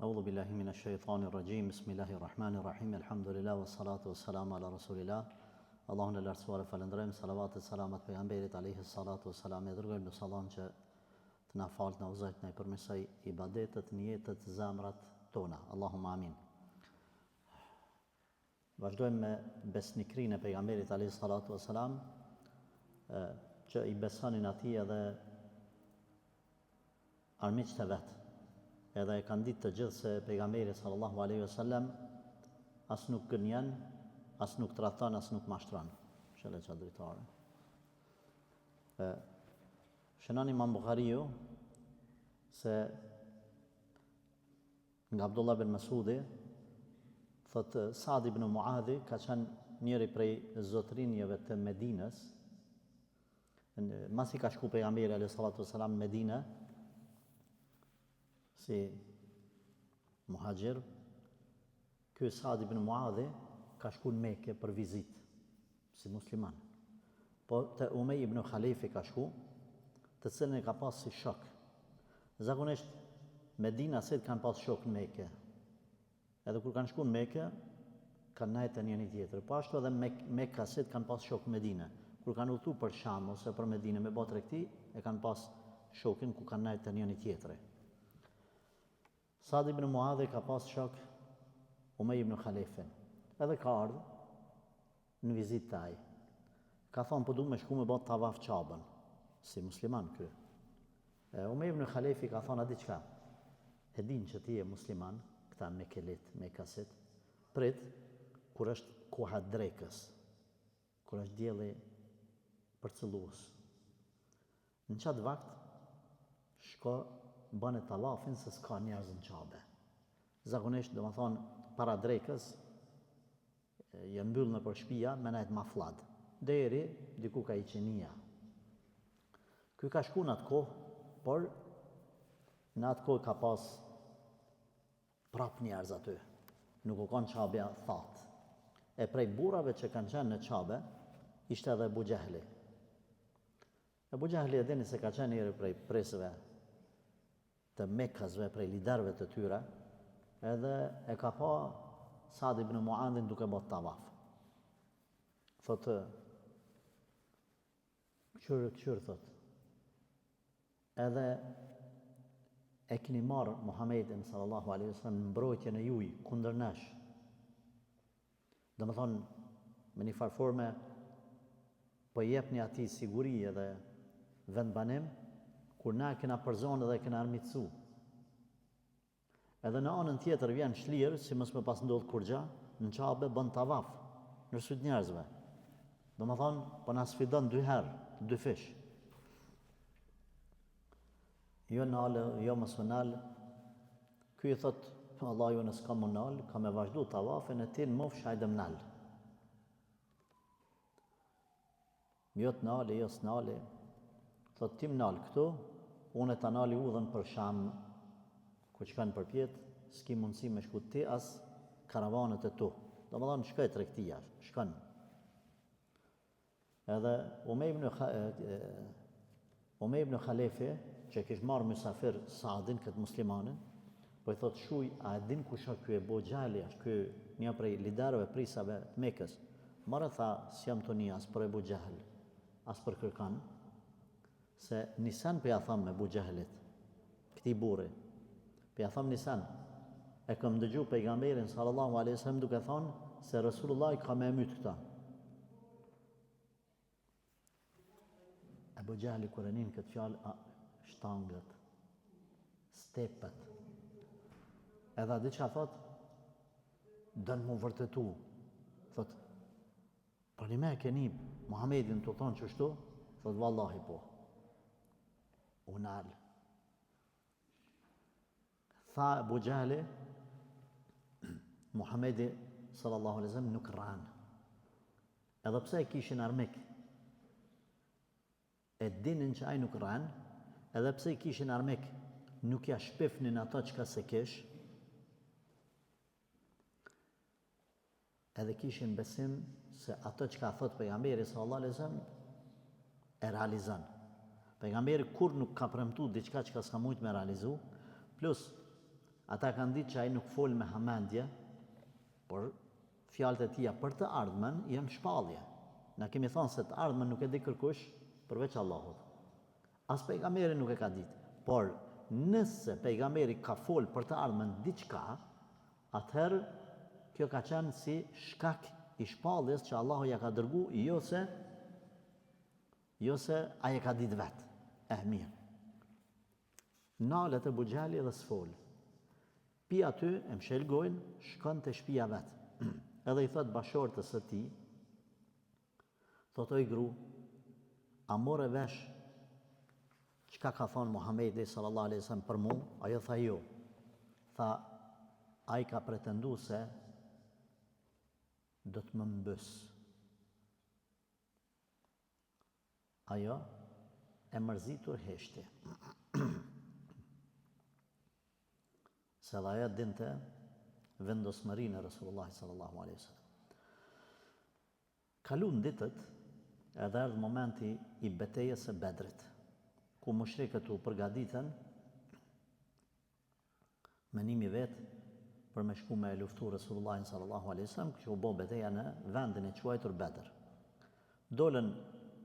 A'udhu billahi minash shaitanir rajim. Bismillahirrahmanirrahim. Alhamdulillah wassalatu wassalamu ala rasulillah. Allahun e lartësuar e falënderojmë, salavat e salamat pejgamberit alayhi salatu wassalam. E dërgojmë në Allahun që të na falë, na udhëzoj, na i përmirësoj ibadetet në jetët, zamrat tona. Allahumma amin. Vazhdojmë me besnikrinë e pejgamberit alayhi salatu wassalam, që i besonin atij edhe armiqtë e vet. Edhe e kanë ditë të gjithë se pejgamberi sallallahu alaihi wasallam as nuk gënjen, as nuk tradhton, as nuk mashtron. Shëllë që dritare. Shënon Imam Buhariu se nga Abdullah bin Masudi thot Saad ibn Muadhi ka qenë njëri prej zotrinjeve të Medinës. Masi ka shku pejgamberi alayhi salatu wasalam në Medinë si muhajir, ky Saad ibn Muadhi ka shku në Mekë për vizitë si musliman. Po te Umej ibn Khalifi ka shku, të cilën e ka pas si shok. Zakonisht Medinasit kanë pas shok në Mekë. Edhe kur kanë shku në Mekë, kanë nejtë të njëri tjetër. Po ashtu edhe Mekkasit kanë pas shok në Medinë. Kur kanë udhëtuar për Sham ose për Medinë me bë tregti, e kanë pas shokin ku kanë nejtë të njëri tjetri. Saad ibn Muadhi ka pas shok Umej ibn Khalifin. Edhe ka ardhur në vizitë taj. Ka thonë po du me shku me bë tavaf Qabën, si musliman ky. Umej ibn Khalifi ka thonë a diçka. E din që ti je musliman, këta Mekelit, Mekkasit, prit kur është koha drekës, kur është dielli përcëllues. Në qatë vakt shko bën e tavafin se s'ka njerëz në Qabe. Zakonisht do të thonë para drekës janë mbyllë në për shtëpia me nejt ma fllad, deri diku ka i qenia. Ky ka shku në atë kohë, por në atë kohë ka pas prap njerëz aty. Nuk u kanë Qabja thatë. E prej burrave që kanë qenë në Qabe, ishte edhe Abu Jahli. Abu Jahli e dini se ka qenë njëri prej presëve të Mekkasve, prej liderëve të tyre, edhe e ka pa Saad ibn Muadhin duke bërë tavaf. Thotë, këqyrë, thotë, edhe e keni marrë Muhammedin sallallahu alaihi wasallam në mbrojtjen e juaj kundër nesh. Do të thonë, me një farforme, po jepni atij siguri edhe vendbanim, kur na kena përzon edhe kena armitsu. Edhe në anën tjetër vjen shlirë, si mos më pas ndodh kur gja, në Qabe bën tavaf, në syt njerëzve. Do më thonë, po na sfidon 2 herë, 2 fish. Jo nalë, jo mos më nalë. Ky i thot, Allah ju nësë ka më nalë, ka me vazhdu tavafin e ti në mofsh hajde më nalë. Jo të nalë, jo së nalë. Thot tim nalë këtu, unë e ta nali udhën për Sham, ku që kanë përpjet, s'ki mundësi me shku ti as karavanët e tu. Do më thonë, shkoj tregtia, shkon. Edhe Umej ibn Khalifi, që kish marrë mysafir Saadin, këtë muslimanin, po i thot shuj, a e din kush është ky Abu Jahli, është ky një prej liderëve prisave të Mekës. Marrë tha, s'jam të një as për Abu Jahl, as për kërkan, se nisan për ja thamë me Abu Jahlit, këti burri, për ja thamë nisan, e këm dëgju pejgamberin sallallahu alaihi wasallam duke thonë se Rasulullah ka me mytë këta. Abu Jahli kur e nin këtë fjalë, shtangët, stepët, edhe di që thot, dënë mu vërtetu, thot, për një me keni Muhammedin të thonë qështu, thot, vallahi po, unal. Tha Abu Jahli, Muhammedi sallallahu alaihi wasallam nuk ran. Edhe pse e kishin armik, e dinin që ai nuk ran, edhe pse i kishin armik, nuk ja shpifnin ato çka se kish, edhe kishin besim se ato çka thot pejgamberi sallallahu alaihi wasallam e realizon. Pejgamberi kur nuk ka premtuar diçka që s'ka mujt me realizu, plus ata kanë ditë që ai nuk fol me hamendje, por fjalët e tija për të ardhmen janë shpallje. Na kemi thonë se të ardhmen nuk e di kërkush përveç Allahut. As pejgamberi nuk e ka ditë, por nëse pejgamberi ka fol për të ardhmen diçka, atëherë kjo ka qenë si shkak i shpalljes që Allahu ja ka dërgu, jo se ai e ka ditë vetë. Mirë. Nalet e Abu Gjali dhe s'fol. Pi aty e mshelgojnë, shkon të shtëpia vetë. Edhe i thot bashortës së tij, thot oj gru, a more vesh çka ka thonë Muhamedi sallallahu alaihi wasallam për mua? Ajo tha jo. Tha, ai ka pretendu se do të më mbys. Ajo e mërzitur heshti. Se dhe ajo dinte vendosmërinë e Resulullahi sallallahu alaihi wasallam. Kalun ditët, edhe erdhi momenti i betejës së Bedrit, ku mushrikët u përgatiten menimi vetë për me shku me luftu Resulullahin sallallahu alaihi wasallam, që u bë betejë në vendin e quajtur Bedr. Dolën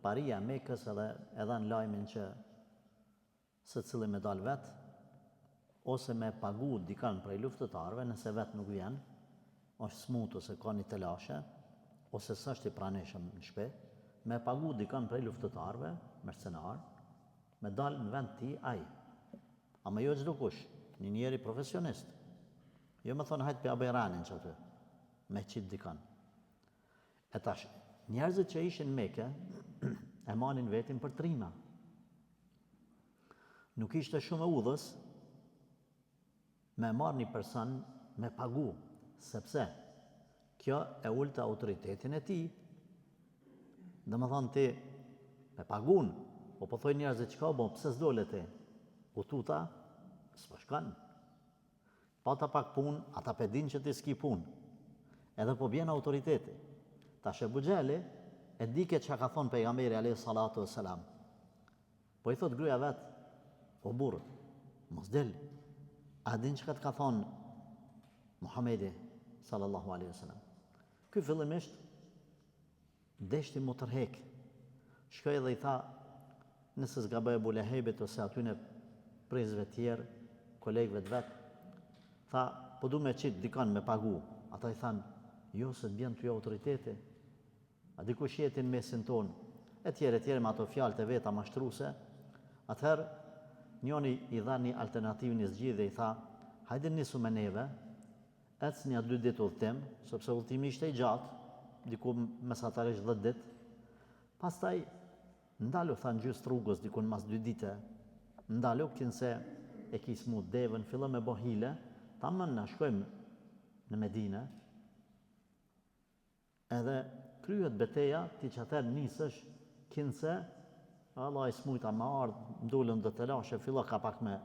paria Mekës edhe e dhanë lajmin që secili me dal vet, ose me pagu dikan prej luftëtarëve, nëse vet nuk vjen, është smut ose ka një telashe, ose s'është i praneshëm në shtëpi, me pagu dikan prej luftëtarëve, mercenar, me dal në vend ti ai. Ama jo çdo kush, një njeri profesionist. Jo më thonë hajt për Aberanin që aty, me qitë dikan. E tash, njerëzit që ishin Mekë, e manin vetin për trima. Nuk ishte shumë e udhës me marrë një person me pagu, sepse kjo e ulte autoritetin e tij. Dhe më thonë ti, me pagun, po thoj njerëzit qka, pse s'dole ti? U tuta, s'po shkan. Pa ta pak pun, ata pedin që ti s'ki pun. Edhe po bjen autoriteti. Tash Abu Gjali e dike që ka thonë pejgamberi alayhi salatu wassalam. Po i thot gruaja vet, o burr, mos del. A din që ka thonë Muhamedi sallallahu alaihi wasallam. Ky fillimisht deshti mu tërhek. Shkoi dhe i tha, nëse s'gaboj Abu Lehebit ose atyne prezve tjerë, kolegëve të vetë, tha, po du me qitë dikan me pagu. Ata i thanë, jo se të bjen të jo autoriteti, a dikush jetin mesin tonë, e tjere me ato fjalët e veta mashtruse. Atëherë, njoni i dha një alternativë, një zgjidhje dhe i tha, hajde nisu me neve, ec një 2 ditë udhtim, sepse udhtimi ishte i gjatë, diku mesatarisht 10 ditë. Pastaj, ndalu, tha në gjysë rrugës, diku në mas 2 dite, ndalu, kinse e kismu devën, fillon me bo hile, ta më në shkojmë në Medine, edhe kryet beteja, ti që atër nisësh, kinse, Allah i smujta ma ardhë, mdullën dhe të lashe, fillo ka pak me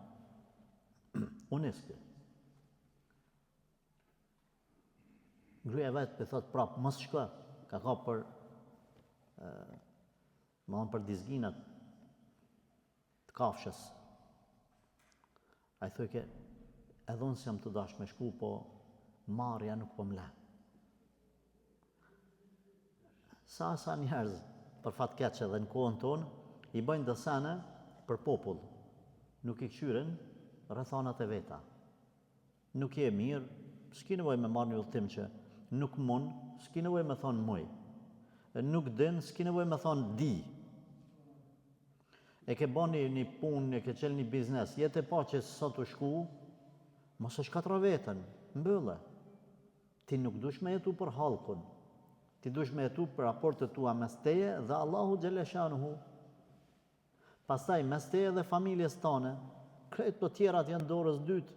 uniski. Gruaja vetë për thot prapë, mos shko, ka për, për dizginat të kafshës. A i thujke, edhe unë si jam të dash me shku, po marja nuk po mle. Sa njerëz, për fat keq edhe në kohën tonë, i bëjnë dësene për popull, nuk i këshyren rrethanat e veta. Nuk je mirë, s'ki nevoj me marrë një udhtim që nuk mund, s'ki nevoj me thonë muj. Nuk din, s'ki nevoj me thonë di. E ke bani një punë, e ke qelë një biznes, jetë e pa që sot u shku, mos e shkatra vetën, mbëlle. Ti nuk dush me jetu për halkun, ti dush me jetu për raportet tua mes teje dhe Allahu Gjeleshanuhu. Pastaj mes teje dhe familjes tane, krejt të tjerat janë dorës dytë.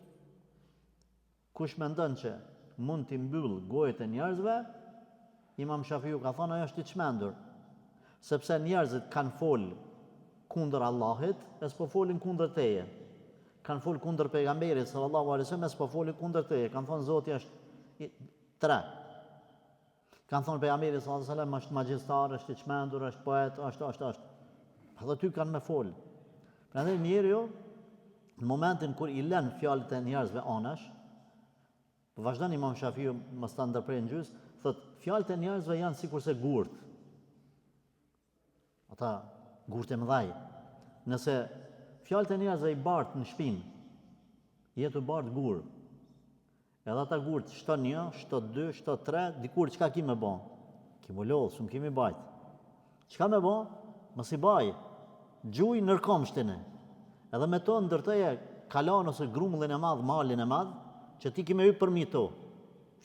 Kush mendon që mund t'i mbyll gojët e njerëzve, Imam Shafiu ka thonë ajo është i çmendur, sepse njerëzit kanë fol kundër Allahit, e s'po folin kundër teje. Kanë fol kundër pejgamberit sallallahu alaihi wasallam, e s'po folin kundër teje. Kanë thonë Zoti është 3. Kanë thonë pejgamberi sallallahu alaihi wasallam është magjistar, është i çmendur, është poet, është. Edhe ty kanë me fol. Prandaj njeriu Në momentin kur i lën fjalët e njerëzve anash, vazhdon Imam Shafiu mos ta ndërprej në gjys, thot fjalët e njerëzve janë sikurse gurt. Ata gurt e mëdhaj. Nëse fjalët e njerëzve i bart në shpinë, jetë të bart gur. Edhe ata gurt shton 1, shton 2, shton 3, dikur çka ki me bë? Ki më lodh, shumë kimi bajt. Çka me bë? Mos i baj. Gjuj nërkomshtin e. Edhe me to ndërtoje kalan ose grumullin e madh, malin e madh, që ti kime hyp përmi to.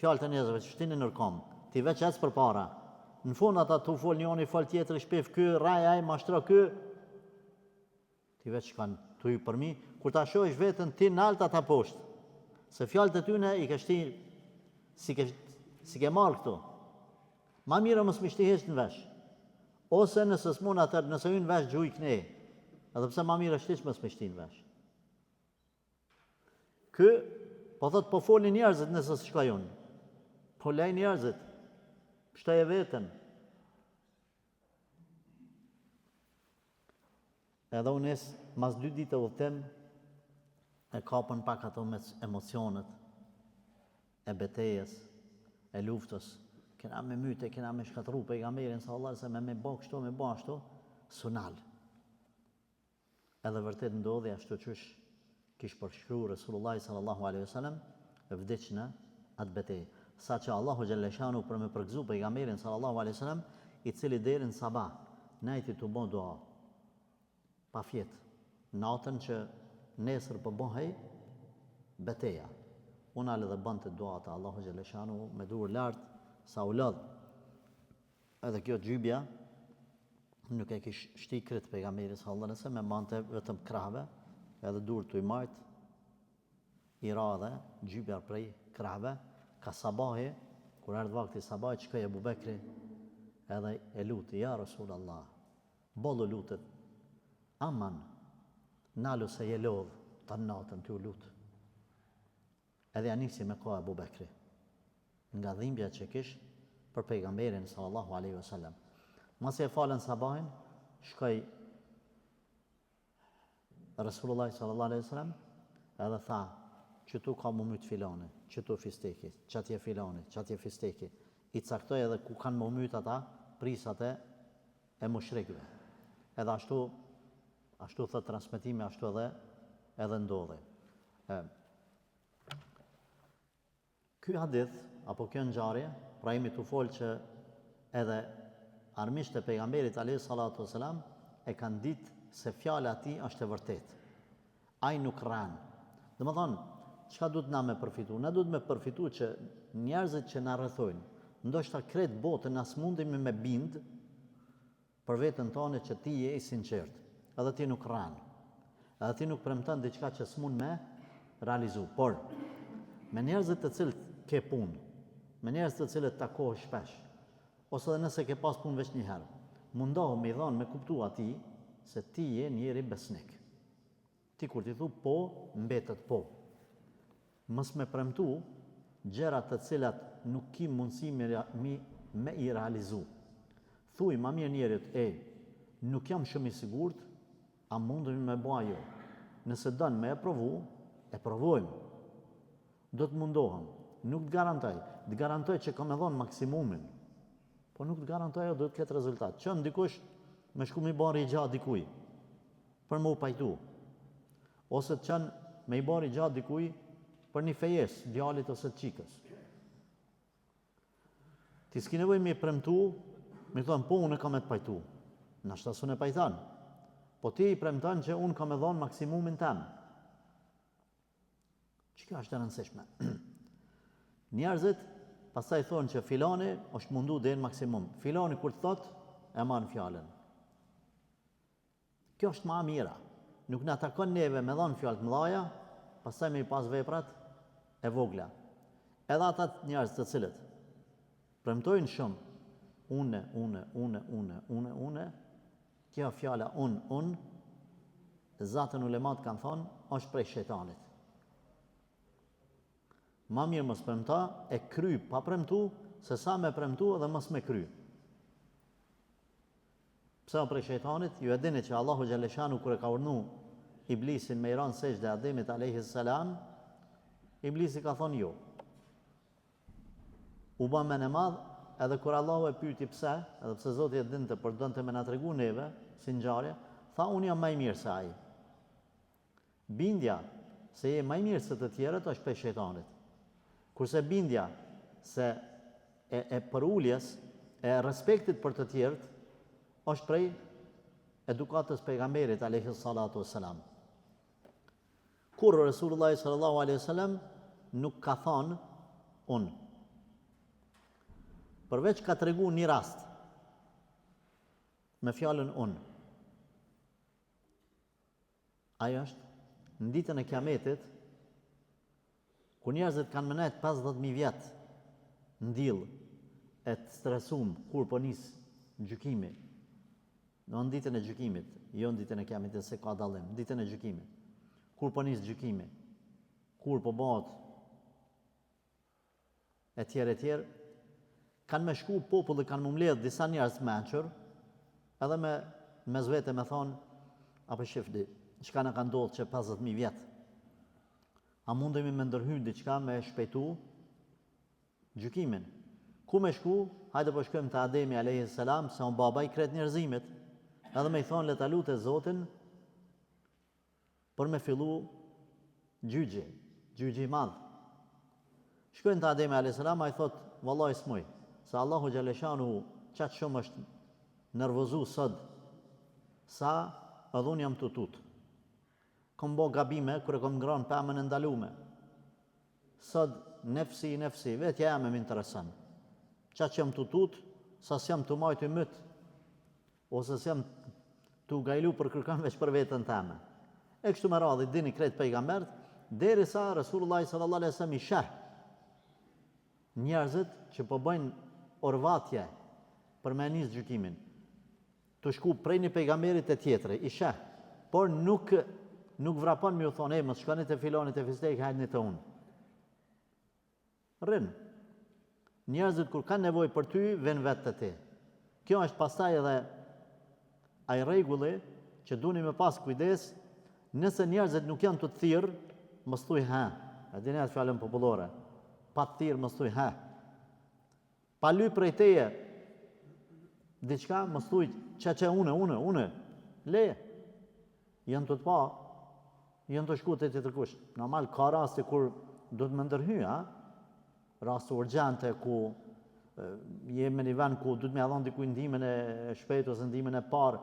Fjalët e njerëzve që shtinin nërkom. Ti veç ec përpara. Në fund ata tu fol njëri, fol tjetri, shpef ky, raj ai, mashtro ky. Ti veç kanë tu hyp përmi, kur ta shohësh veten ti nalt ata poshtë. Se fjalët e tyne i ke shti si ke marrë këto. Ma mira mos më shtihesh në vesh. Ose nëse s'mun atër, nëse hynë vesh gjuj kënej. Edhe pse ma mira shtish mos më shti në vesh. Ky, po thot po folin njerëzit nëse s'shkojun. Po lej njerëzit. Shtoje veten. Edhe unes, mas 2 ditë udhtim, e kapën pak ato me emocionet e betejës, e luftës. Kena me myte, kena me shkatru pejgamberin sallallahu alaihi wasallam, me bë kështu, me bë ashtu, sunal. Edhe vërtet ndodhi ashtu qysh kish përshkruar Resulullah sallallahu alaihi wasallam vdiq në atë betejë. Saqë Allahu xhaleshanu për me përgëzu pejgamberin sallallahu alaihi wasallam, i cili deri në sabah najti të bën dua. Pa fjet. Natën që nesër po bëhej beteja. Unë alë dhe bënd të duat Allahu xhaleshanu me dur lartë sa u lodh. Edhe kjo gjybja nuk e kish shti krit pejgamberit sallallahu alaihi wasallam, me mante vetëm krahve, edhe dur të i majt i ra dhe gjybja prej krahve, ka sabahi, kur ardh vakti sabahi, çka Abu Bekri edhe e luti, ja Rasulullah, bollu lutet, aman, nalu se je lodh të natën të u lutë. Edhe anisi me koha Abu Bekri, nga dhimbja që kish për pejgamberin sallallahu alaihi wasallam. Masi e falen sabahin, shkoj Resulullah sallallahu alaihi wasallam edhe tha, që tu ka mumyt filane, që tu fisteki, çatje filane, çatje fisteki. I caktoi edhe ku kanë mumyt ata prisat e mushrikëve. Edhe ashtu thot transmetimi, ashtu edhe ndodhi. Ky hadith, apo kjo ngjarje, pra jemi të folë që edhe armisht e pejgamberit alayhi salatu wasalam e kanë ditë se fjala ati është e vërtet. Ai nuk rran. Domethënë, çka duhet na me përfitu? Na duhet me përfitu që njerëzit që na rrethojnë, ndoshta kret botën na smundemi me bind për veten tonë që ti je i sinqert. Edhe ti nuk rran. Edhe ti nuk premton diçka që s'mund me realizu. Por me njerëzit të cilët ke punë, me njerëz të cilët takohesh shpesh, ose edhe nëse ke pas punë veç një herë, mundohu me i dhanë me kuptu ati se ti je njeri besnik. Ti kur ti thu po, mbetet po. Mos me premtu gjërat të cilat nuk ki mundësi me i realizu. Thuj ma mirë njerit, nuk jam shumë i sigurt, a mundemi me bëa jo. Nëse dënë me e provu, e provojmë. Do të mundohem. Nuk të garantoj. Të garantoj që kam e dhonë maksimumin. Po nuk të garantoj do të ketë rezultat. Qënë dikush me shku mi bari i gjatë dikuj, për më u pajtu. Ose të qënë me i bari i gjatë dikuj për një fejes, djalit ose të qikës. Ti s'ki nevoj me i premtu, me thonë, po unë e kam e të pajtu. Nashta s'unë e pajtan. Po ti i premton që unë kam e dhonë maksimumin tem. Që kjo është e rëndësishme. Njerëzit pastaj thonë që filani është mundu dhe në maksimum. Filani kur të thot, e marrë fjallën. Kjo është ma mira. Nuk në takon neve me dhonë fjallët mëdhaja, pastaj me i pas veprat e vogla. Edhe ata njerëz të cilët premtojnë shumë, une, kjo fjalla unë, zatën ulemat kanë thonë, është prej shejtanit. Ma mirë mos premta, e kry pa premtu, se sa me premtu edhe mos me kry. Pse o prej shejtanit, ju e dini që Allahu xhaleshanu kur e ka urnu Iblisin me i ranë sejdë Ademit alayhis salam, Iblisi ka thonë jo. U bën men e madh, edhe kur Allahu e pyeti pse, edhe pse Zoti e dinte, por donte me na tregu neve si ngjarje, tha unë jam më i mirë se ai. Bindja se je më i mirë se të tjerët është prej shejtanit. Kurse bindja se e përuljes, e respektit për të tjerët, është prej edukatës pejgamberit alayhis salatu wassalam. Kur Resulullah sallallahu alaihi wasallam nuk ka thonë unë. Përveç ka tregu një rast me fjalën unë. Ajo është në ditën e Kiametit, kur njerëzit kanë menet 50.000 vjet në diell e të stresum kur po nis gjykimi. Në ditën e gjykimit, jo në ditën e Kiametit se ka dallim, në ditën e gjykimit. Kur po nis gjykimi, kur po bëhet e tjerë, kanë me shku populli, kanë më mbledh disa njerëz mençur, edhe me zvete me thonë, apo shifdi, çka na ka ndodhur që 50.000 vjet. A mundemi me ndërhyr diçka me shpejtu gjykimin? Ku me shku? Hajde po shkojmë te Ademi alayhis salam, se on baba i kret njerëzimit. Edhe me i thonë le ta lutë Zotin për me fillu gjyqi i madh. Shkojnë te Ademi alayhis salam, ai thot, vallahi s'muj, se Allahu xhaleshanu çaq shumë është nervozu sot, sa edhe unë jam tutut. Kom bo gabime kur e kom ngrënë pemën e ndalume. Sot nefsi, vetja jam e më intereson. Çaq jam tutut, sa s'jam të majt i myt, ose s'jam të gajlu për kërkan veç për veten teme. E kështu me radhë, dini krejt pejgambert, derisa Resulullah sallallahu alaihi wasallam i sheh njerëzit që po bëjnë orvatje për me nis gjykimin, të shku prej një pejgamberit e tjetri, i sheh, por nuk vrapon me u thonë, mos shkoni te filoni te fisteki, hajni te unë. Rrin. Njerëzit kur kanë nevojë për ty, vën vetë te ti. Kjo është pastaj edhe ai rregulli që duheni me pas kujdes, nëse njerëzit nuk janë të thirr, mos thuj ha. A dini atë fjalën popullore? Pa të thirr mos thuj ha. Pa lyp prej teje diçka, mos thuj çe une. Leje. Janë të pa, janë të shku te tjetër kush. Normal ka raste kur do të më ndërhyj, ha? Raste urgjente ku jemi në një vend ku duhet më ia dhon dikujt ndihmën e shpejtë ose ndihmën e parë.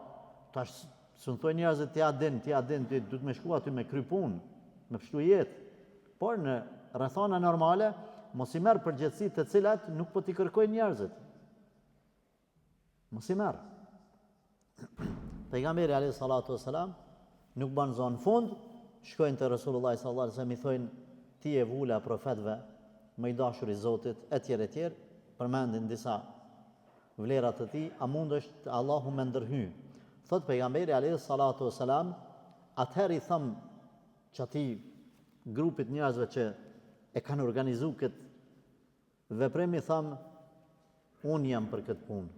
Tash s'u thoj njerëzit ti a din, ti duhet më shku aty me kry punë, me pështu jetë. Por në rrethana normale mos i merr përgjegjësitë të cilat nuk po t'i kërkojnë njerëzit. Mos i merr. Pejgamberi alayhis salatu wassalam nuk ban zonë fund, shkojnë te Resulullah sallallahu alaihi wasallam i thonë ti e vula profetëve, më i dashur i Zotit, etj, përmendin disa vlerat të tij, a mundesh Allahu më ndërhy. Thot pejgamberi alayhis salatu wassalam, atëherë i tham çati grupit njerëzve që e kanë organizuar këtë veprim, i tham unë jam për këtë punë.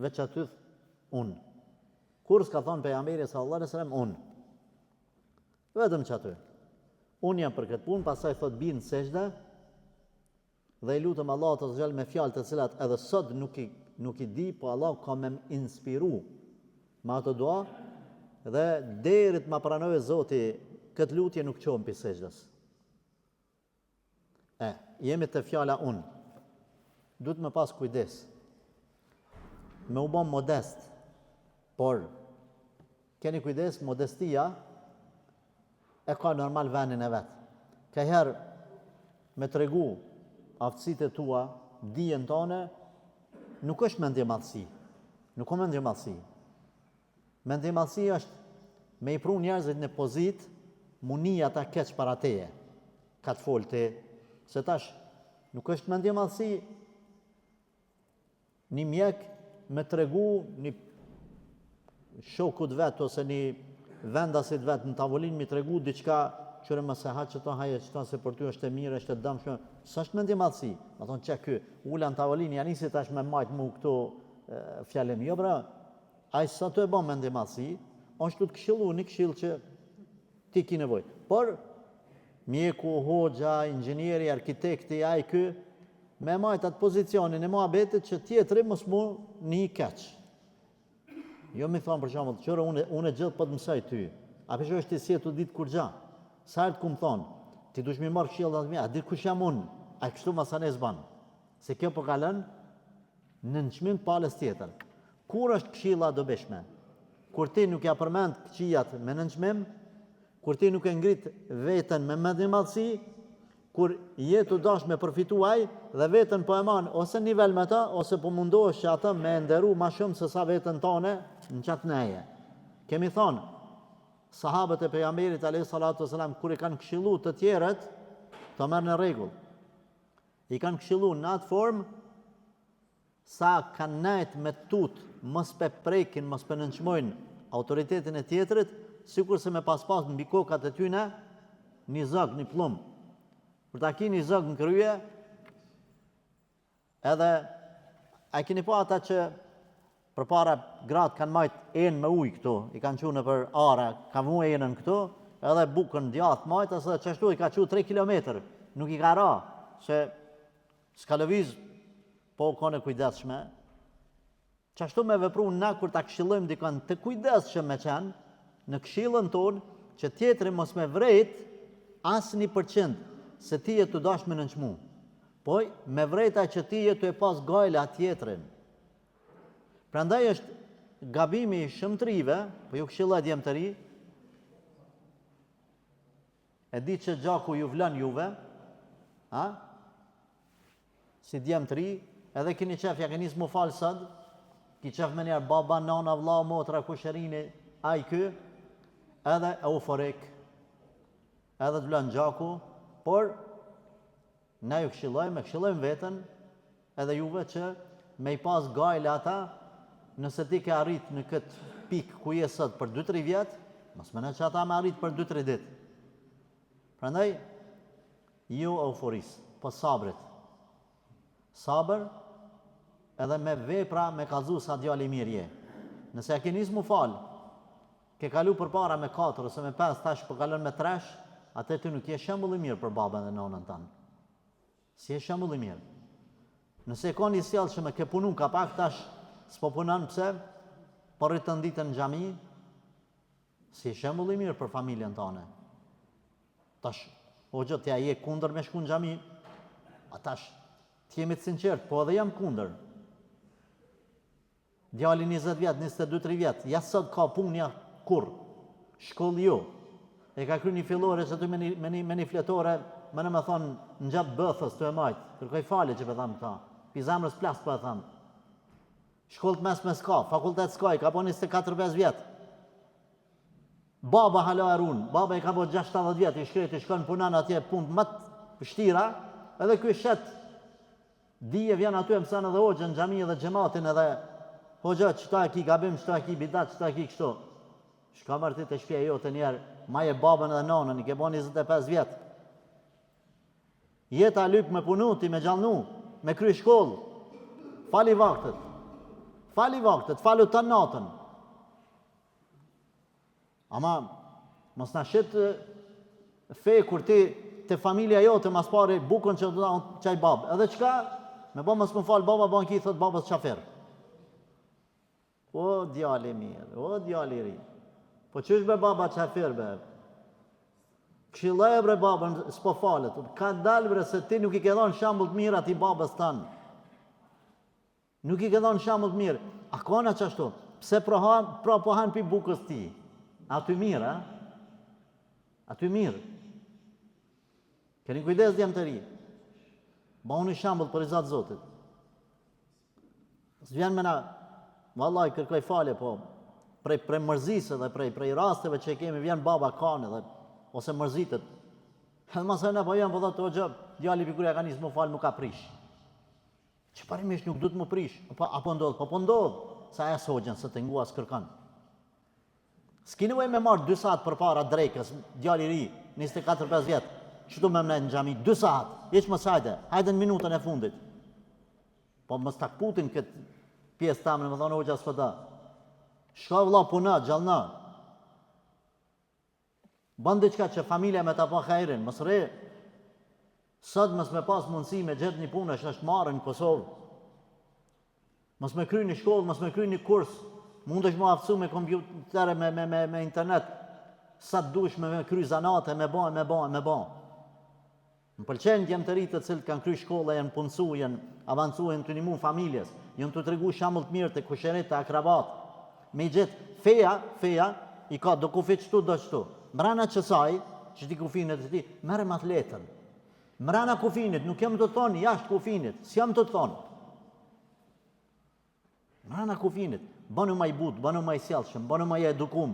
Veç aty unë. Kur s'ka thonë pejgamberi sallallahu alaihi wasallam unë. Vetëm çaty. Unë jam për këtë punë, pastaj thot bin sejdë dhe i lutëm Allahut azza xal me fjalë të cilat edhe sot nuk i di, po Allah ka më inspiru me ato dua dhe deri të ma pranojë Zoti këtë lutje nuk qohëm për sejdës. Jemi të fjala unë. Duhet me pas kujdes. Me u bën modest. Por, keni kujdes, modestia e ka normal venin e vetë. Këherë me tregu aftësitë e tua, dijen tone, nuk është mendje madhësi. Nuk o mendje madhësi. Mendje madhësi është me i pru njerëzit në pozit, munia ta keq para teje, ka të folë te, se tash nuk është mendje madhësi një mjek me tregu një shokut vetë ose një vendasit vetë në tavolin mi tregu diçka qëre më se ha që ta haje që ta se për ty është e mirë, është e dëmshme, së është mendje madhësi. Ma thonë që kë, ula në tavolin, janë isi tash me majtë mu këto fjallin. Jo bra, a i sa të e bon mendje madhësi, është të këshillu një këshill që ti ki nevojë. Por mjeku, hoxha, inxhinieri, arkitekti, ai ky me majt atë pozicionin e muhabetit që tjetri mos mu një keq. Jo mi thonë për shembull, qëre unë e gjithë po të mësoj ty. A për është ti si e të ditë kur gja? Sa herë të kumë thonë, ti dush mi marrë këshilla të mia, a ditë kush jam unë, a kështu masane zban. Se kjo po kalën në nënçmim të palës tjetër. Kur është këshilla dobishme? Kur ti nuk ja përmend këqijat me nënçmim, kur ti nuk e ngrit veten me mendimallësi, kur je të dash me përfituaj dhe veten po e man ose nivel me ta, ose po mundohesh që ata me nderu ma shumë se sa veten tone në qatë neje. Kemi thonë, sahabët e pejgamberit alayhi salatu wasalam kur i kanë këshillu të tjerët, të merr në rregull. I kanë këshillu në atë formë sa kanë nejt me tut, mos pe prekin, mos pe nënçmojnë autoritetin e tjetrit, sikur se me pas mbi kokat e tyne një zog, një plumb. Kur ta kini zog në krye, edhe a keni pa ata që përpara gratë kanë majt enë me ujë këtu, i kanë qunë për ara, ka vu enën këtu, edhe bukën djathë majt, ase qashtu i ka qu 3 kilometër, nuk i ka ra, që s'ka lëviz, po kone kujdesshme. Qashtu me vepru na kur ta këshillojmë dikon të kujdesshëm me qenë, në këshillën tonë, që tjetri mos me vrejt as 1% se ti e të dash me nënçmu. Poj, me vrejta që ti e të e pas gajle tjetrin. Prandaj është gabimi shëmtrive, po ju këshilla djemtëri, e di që gjaku ju vlen juve, a? Si djemtëri, edhe kini qef, ja keni s'mu falë sëd, ki qef me njerë baba, nana, vlla, motra, kusherini, a i ky, edhe euforik, edhe të vlen gjaku, por na ju këshillojmë veten, edhe juve që me i pas gajle ata, nëse ti ke arrit në këtë pikë ku je sot për 2-3 vjet, mos mendoj që ata me arrit për 2-3 ditë. Prandaj, jo euforis, po sabrit. Sabër, edhe me vepra me kallzu sa djali mirë je. Nëse a ke nis mu fal, ke kalu përpara me 4 ose me 5, tash po kalon me 3, atë ty nuk je shembull i mirë për babën dhe nonën tanë. Si je shembull i mirë. Nëse ka një sjellshëm e ke punu ka pak tash s'po punon pse? Po rritën ditën në xhami, si je shembull i mirë për familjen tane. Tash, o gjë t'ja je kundër me shku në xhami, a tash të jemi të sinqert, po edhe jam kundër. Djali 20 vjet, 22-3 vjet, ja sot ka punë ja kur. Shkollë jo. E ka kry një fillore që ty me një fletore, më në me thonë në gjatë bëthës të e majtë, kërkoj fale që për thamë këta, pizamrës plas për e thamë. Shkollët mesme s'ka, fakultet s'ka, i ka po 24-5 vjetë. Baba hala e runë, baba i ka po 6-7 vjetë, i shkreti, shkon punan atje punë më të pështira, edhe kuj shetë, dije vjen aty e mësën edhe hoxhën, në xhami edhe xhamatin edhe hoxha, qëta e ki gabim, qëta e ki bidat, qëta e ki kështu. Shka mërti të shpje jo të njerë, maje babën edhe nonën, i ke bo 25 vjetë. Jeta lyp me punu, ti me gjallnu, me kry shkollë, fali vaktet, falu të natën. Ama, mos në shetë fej kur ti të familja jo të mas pari bukën që të qaj babë. Edhe qka, me bo mos më falë baba, bo në ki thot babës qafer. O, djali mirë, o, djali ri. Po qysh be baba qafer be? Këshillaj bre babën, s'po falet. Ka dalë bre se ti nuk i ke dhonë shambull të mirë ati babës tanë. Nuk i ke dhonë shambull të mirë. A kona qashtu? Pse pra po hanë pi bukës ti? A ty mirë, a? A ty mirë. Keni kujdes djemë të ri. Ba unë i shambull për i zatë zotit. S'vjen me na, vallaj, kërkoj falje, po, prej mërzisë dhe prej rasteve që kemi, vjen baba kanë dhe ose mërzitet. Edhe masë e në po janë, po thotë, o gjë, djali pikurja ka njësë më falë, më ka prish. Që parimisht nuk du të më prish. Apo ndodhë, po ndodhë, sa e sogjen, se të ngua s'kërkan. S'ki nevoj me marë 2 saat për para drejkës, djali ri, 24-5 vjetë, që du me mnejtë në gjami, 2 saat, jeq më sajde, hajde në minutën e fundit. Po më stak putin këtë pjesë tamë, në më thonë, o gjë s'pëda. Shka vla puna, gjallna. Bën diçka që familja me ta pa hajrin, mos rre. Sot mos me pas mundësi me gjetë një punë është marrë në Kosovë. Mos me kry një shkollë, mos me kry një kurs. Mundesh më aftësu me kompjutere, me internet. Sa të dush me kry zanate, me ba. Më pëlqen djemtërit të cilët kanë kry shkolla, janë punësu, janë avancu, janë të nimu familjes, janë të tregu shambull të mirë të kusherit të akrabat. Me i gjithë feja, i ka do kufi qëtu, do qëtu. Mrana qësaj, që ti kufinit të ti, merem atletën. Mrana kufinit, nuk jam të thonë jashtë kufinit, si jam të thonë. Mrana kufinit, bënu ma i butë, bënu ma i sjellshëm, bënu ma i edukum.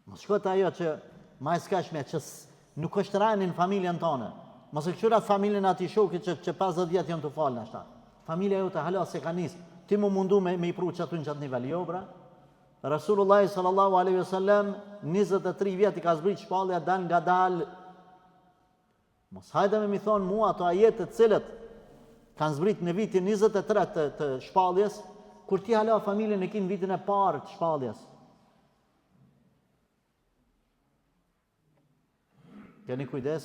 Mos shkot ajo që ma e skashme, që nuk është rajnë në familjen tonë. Mos e këqyrat familjen ati shokit që 50 vjetë janë të falë në ashta. Familja ju të hala se ka nisë. Ti mu mundu me i pru që aty në qatë nivel. Jo, bra. Rasulullah sallallahu alaihi wasallam 23 vjetë i ka zbrit shpallja dan nga dalë. Mos hajde me mi thonë mua ato ajetet cilët kanë zbrit në vitin 23 të shpalljes, kur ti hala familjen e kinë vitin e parë të shpalljes. Keni kujdes,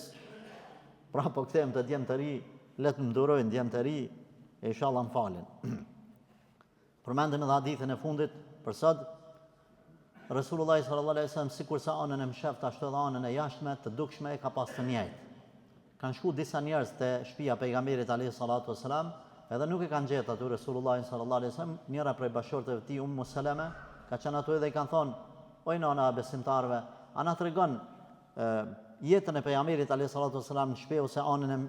pra po këthejmë të djemë të ri, letë më durojnë djemë të ri, e inshallah më falin. Përmendim edhe hadithin e fundit, për sot, Rasulullah sallallahu alaihi wasallam sikur sa anën e msheft, ashtu edhe anën e jashtme, të dukshme e ka pas të njëjtë. Kanë shku disa njerëz te shtëpia e pejgamberit alayhi salatu wasalam, edhe nuk e kanë gjetë aty Rasulullah sallallahu alaihi wasallam, njëra prej bashortëve të tij Ummu Salama, ka qenë aty dhe i kanë thonë, oj nana besimtarve, ana tregon jetën e pejgamberit alayhi salatu wasalam në shtëpi ose anën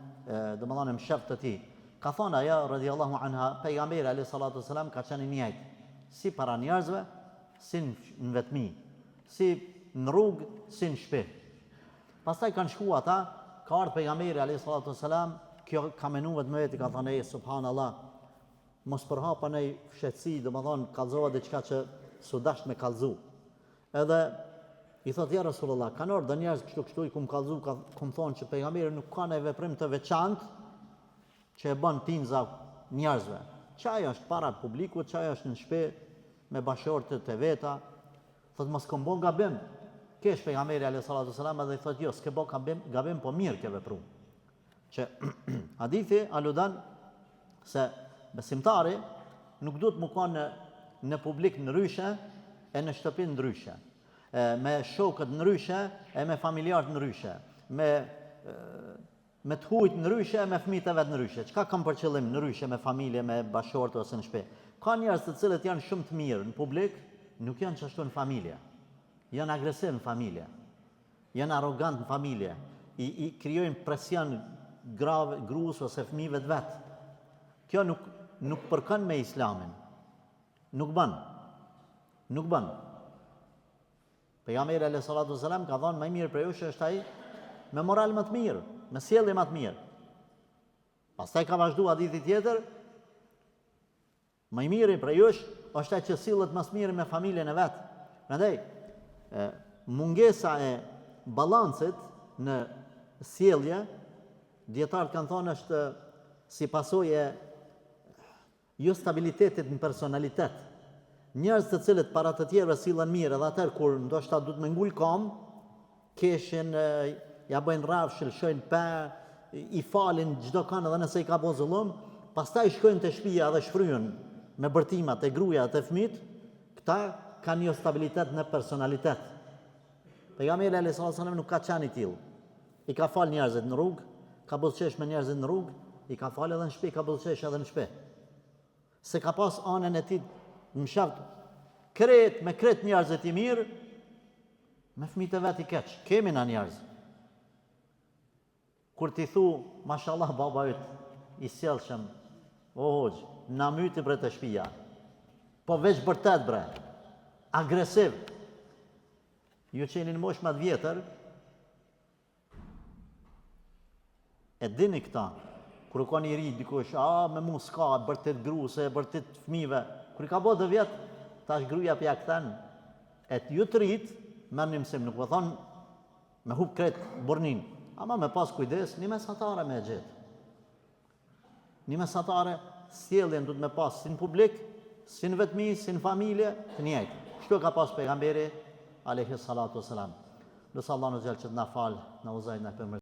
domethënë msheft të tij. Ka thonë ajo radhiyallahu anha, pejgamberi alayhi salatu wasalam ka qenë i njëjtë, si para njerëzve, si në vetmi, si në rrugë, si në shtëpi. Pastaj kanë shku ata, ka ardhur pejgamberi alayhi salatu wasalam, kjo ka menuar vetëm vetë, ka thënë subhanallahu, mos përhapa në fshehtësi, domethënë kallzova diçka që s'u dash me kallzu. Edhe i thotë ja Rasulullah, kanë ardhur njerëz kështu i kum kallzu, kum thonë që pejgamberi nuk ka ne veprim të veçantë që e bën tinza njerëzve. Çaj është para publikut, çaj është në shtëpi me bashortët e veta. Thotë mos kom bon gabim. Kesh pejgamberi alayhi salatu wasalam edhe i thotë jo, s'ke bon gabim, po mirë ke vepruar. Që hadithi aludan se besimtari nuk duhet më kanë në publik ndryshe e në shtëpi ndryshe, me shokët ndryshe e me familjarët ndryshe, me të hujt ndryshe e me fëmijët e vet ndryshe. Çka kam për qëllim ndryshe me familje, me bashortë ose në shtëpi? Ka njerëz të cilët janë shumë të mirë në publik, nuk janë çashtu në familje. Janë agresiv në familje. Janë arrogant në familje. I krijojnë presion grave gruas ose fëmijëve të vet. Kjo nuk përkon me Islamin. Nuk bën. Pejgamberi alayhi salatu wasalam ka thënë më mirë për ju është ai me moral më të mirë, me sjellje më të mirë. Pastaj ka vazhduar hadithi tjetër, më i miri për ju është ai që sillet më së miri me familjen e vet. Prandaj mungesa e balancit në sjellje, dietarët kanë thonë është si pasojë jo stabilitetit në personalitet. Njerëz të cilët para të tjerëve sillen mirë, edhe atëherë kur ndoshta duhet me ngul kom, keshin ja bëjnë rrafshë, shojnë pa, i falin çdo kanë edhe nëse i ka bën zullum, pastaj shkojnë te shtëpia dhe shfryhen me bërtimat e gruaja të fëmijët, këta kanë jo stabilitet në personalitet. Pejgamberi alayhi salatu wasallam nuk ka qenë i tillë. I ka fal njerëzit në rrugë, ka bullqesh me njerëzit në rrugë, i ka fal edhe në shtëpi, ka bullqesh edhe në shtëpi. Se ka pas anën e tij në mshaft me kret njerëzit i mirë, me fëmijët e vet i keq. Kemi na njerëz. Kur ti thu, mashallah baba yt i sjellshëm, o hoj, na myti për të shtëpia. Po veç bërtet bre. Agresiv. Ju qeni në moshë më të vjetër, e dini këta, kur ka një ri dikush, me mu s'ka, bërtit gruse, bërtit fëmijëve, kur i ka bo 2 vjet, tash gruaja pja këthen, e ju të rrit, merr një mësim, nuk po thonë me hub kret burnin, ama me pas kujdes, një mesatare me gjithë. Një mesatare, sjelljen duhet me pas si në publik, si në vetmi, si në familje, të njëjtë. Kështu ka pas pejgamberi alayhi salatu wasalam. Nëse Allah në gjellë që të na falë, në uzaj në përmërë.